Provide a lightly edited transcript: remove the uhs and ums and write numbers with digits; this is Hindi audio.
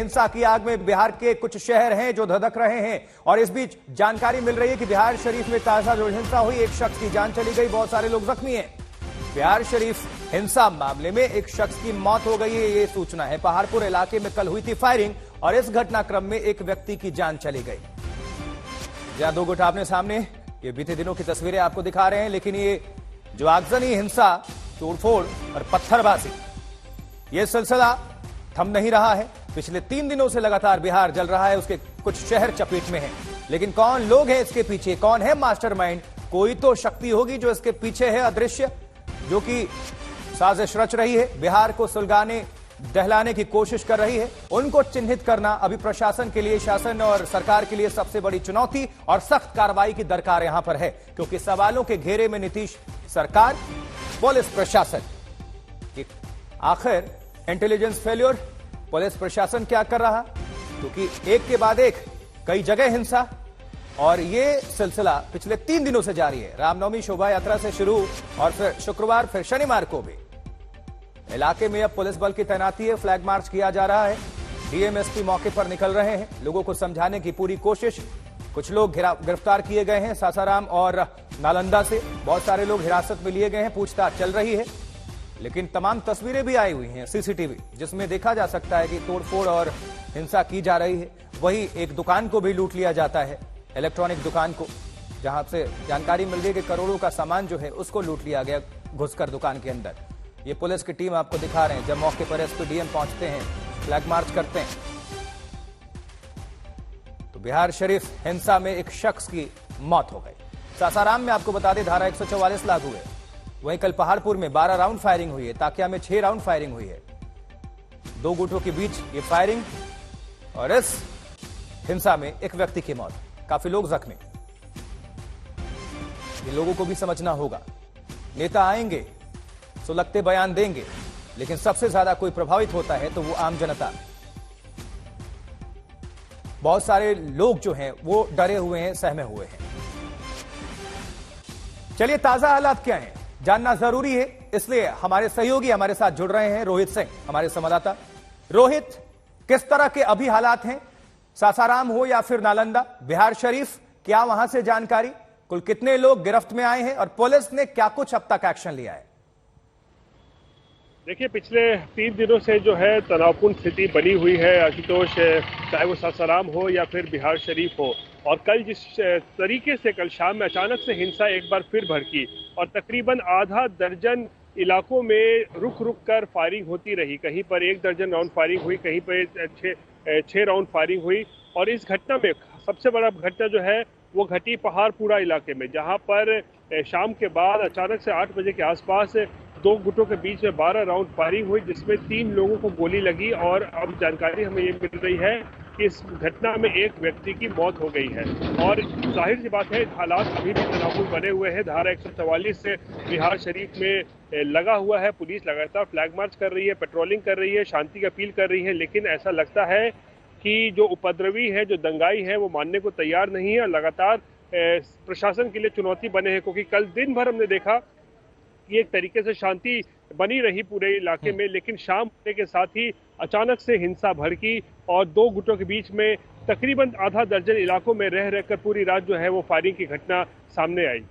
हिंसा की आग में बिहार के कुछ शहर हैं जो धधक रहे हैं और इस बीच जानकारी मिल रही है कि बिहार शरीफ में ताजा जो हिंसा हुई, एक शख्स की जान चली गई, बहुत सारे लोग जख्मी हैं। बिहार शरीफ हिंसा मामले में एक शख्स की मौत हो गई है, ये सूचना है। पहाड़पुर इलाके में कल हुई थी फायरिंग और इस घटनाक्रम में एक व्यक्ति की जान चली गई। जहां दो गुट आपने सामने ये बीते दिनों की तस्वीरें आपको दिखा रहे हैं, लेकिन ये जो आगजनी हिंसा, तोड़फोड़ और पत्थरबाजी, ये सिलसिला थम नहीं रहा है। पिछले 3 दिनों से लगातार बिहार जल रहा है, उसके कुछ शहर चपेट में हैं। लेकिन कौन लोग हैं इसके पीछे, कौन है मास्टरमाइंड? कोई तो शक्ति होगी जो इसके पीछे है, अदृश्य, जो कि साजिश रच रही है, बिहार को सुलगाने दहलाने की कोशिश कर रही है। उनको चिन्हित करना अभी प्रशासन के लिए, शासन और सरकार के लिए सबसे बड़ी चुनौती और सख्त कार्रवाई की दरकार यहां पर है, क्योंकि सवालों के घेरे में नीतीश सरकार, पुलिस प्रशासन, आखिर इंटेलिजेंस फेल्योर, पुलिस प्रशासन क्या कर रहा? क्योंकि एक के बाद एक कई जगह हिंसा और ये सिलसिला पिछले 3 दिनों से जारी है। रामनवमी शोभा यात्रा से शुरू और फिर शुक्रवार, फिर शनिवार को भी इलाके में अब पुलिस बल की तैनाती है, फ्लैग मार्च किया जा रहा है। डीएम एसपी मौके पर निकल रहे हैं, लोगों को समझाने की पूरी कोशिश। कुछ लोग गिरफ्तार किए गए हैं सासाराम और नालंदा से, बहुत सारे लोग हिरासत में लिए गए हैं, पूछताछ चल रही है। लेकिन तमाम तस्वीरें भी आई हुई हैं सीसीटीवी, जिसमें देखा जा सकता है कि तोड़फोड़ और हिंसा की जा रही है। वही एक दुकान को भी लूट लिया जाता है, इलेक्ट्रॉनिक दुकान को, जहां से जानकारी मिल गई कि करोड़ों का सामान जो है उसको लूट लिया गया घुसकर दुकान के अंदर। ये पुलिस की टीम आपको दिखा रहे हैं, जब मौके पर एसपी डीएम पहुंचते हैं, फ्लैग मार्च करते हैं। तो बिहार शरीफ हिंसा में एक शख्स की मौत हो गई। सासाराम में आपको बता दें धारा 144 लागू है। वहीं कल पहाड़पुर में 12 राउंड फायरिंग हुई है, ताकिया में 6 राउंड फायरिंग हुई है। 2 गुटों के बीच ये फायरिंग और इस हिंसा में एक व्यक्ति की मौत, काफी लोग जख्मी। ये लोगों को भी समझना होगा, नेता आएंगे, सुलगते बयान देंगे, लेकिन सबसे ज्यादा कोई प्रभावित होता है तो वो आम जनता। बहुत सारे लोग जो हैं वो डरे हुए हैं, सहमे हुए हैं। चलिए ताजा हालात क्या हैं जानना जरूरी है, इसलिए हमारे सहयोगी हमारे साथ जुड़ रहे हैं। रोहित सिंह हमारे संवाददाता। रोहित, किस तरह के अभी हालात हैं, सासाराम हो या फिर नालंदा, बिहार शरीफ, क्या वहां से जानकारी? कुल कितने लोग गिरफ्त में आए हैं और पुलिस ने क्या कुछ अब तक एक्शन लिया है? देखिए, पिछले 3 दिनों से जो है तनावपूर्ण स्थिति बनी हुई है आशुतोष, चाहे वो सासाराम हो या फिर बिहार शरीफ हो। और कल जिस तरीके से कल शाम में अचानक से हिंसा एक बार फिर भड़की और तकरीबन आधा दर्जन इलाकों में रुक रुक कर फायरिंग होती रही। कहीं पर 1 दर्जन राउंड फायरिंग हुई, कहीं पर 6 राउंड फायरिंग हुई। और इस घटना में सबसे बड़ा घटना जो है वो घटी पहाड़पुरा इलाके में, जहां पर शाम के बाद अचानक से 8 बजे के आसपास 2 गुटों के बीच में 12 राउंड फायरिंग हुई, जिसमें 3 लोगों को गोली लगी। और अब जानकारी हमें ये मिल रही है कि इस घटना में एक व्यक्ति की मौत हो गई है। और जाहिर सी बात है, हालात अभी भी तनावपूर्ण बने हुए हैं। धारा 144 से बिहार शरीफ में लगा हुआ है। पुलिस लगातार फ्लैग मार्च कर रही है, पेट्रोलिंग कर रही है, शांति की अपील कर रही है, लेकिन ऐसा लगता है कि जो उपद्रवी है, जो दंगाई है, वो मानने को तैयार नहीं है और लगातार प्रशासन के लिए चुनौती बने हैं। क्योंकि कल दिन भर हमने देखा कि एक तरीके से शांति बनी रही पूरे इलाके में, लेकिन शाम होने के साथ ही अचानक से हिंसा भड़की और 2 गुटों के बीच में तकरीबन आधा दर्जन इलाकों में रह रहकर पूरी रात जो है वो फायरिंग की घटना सामने आई।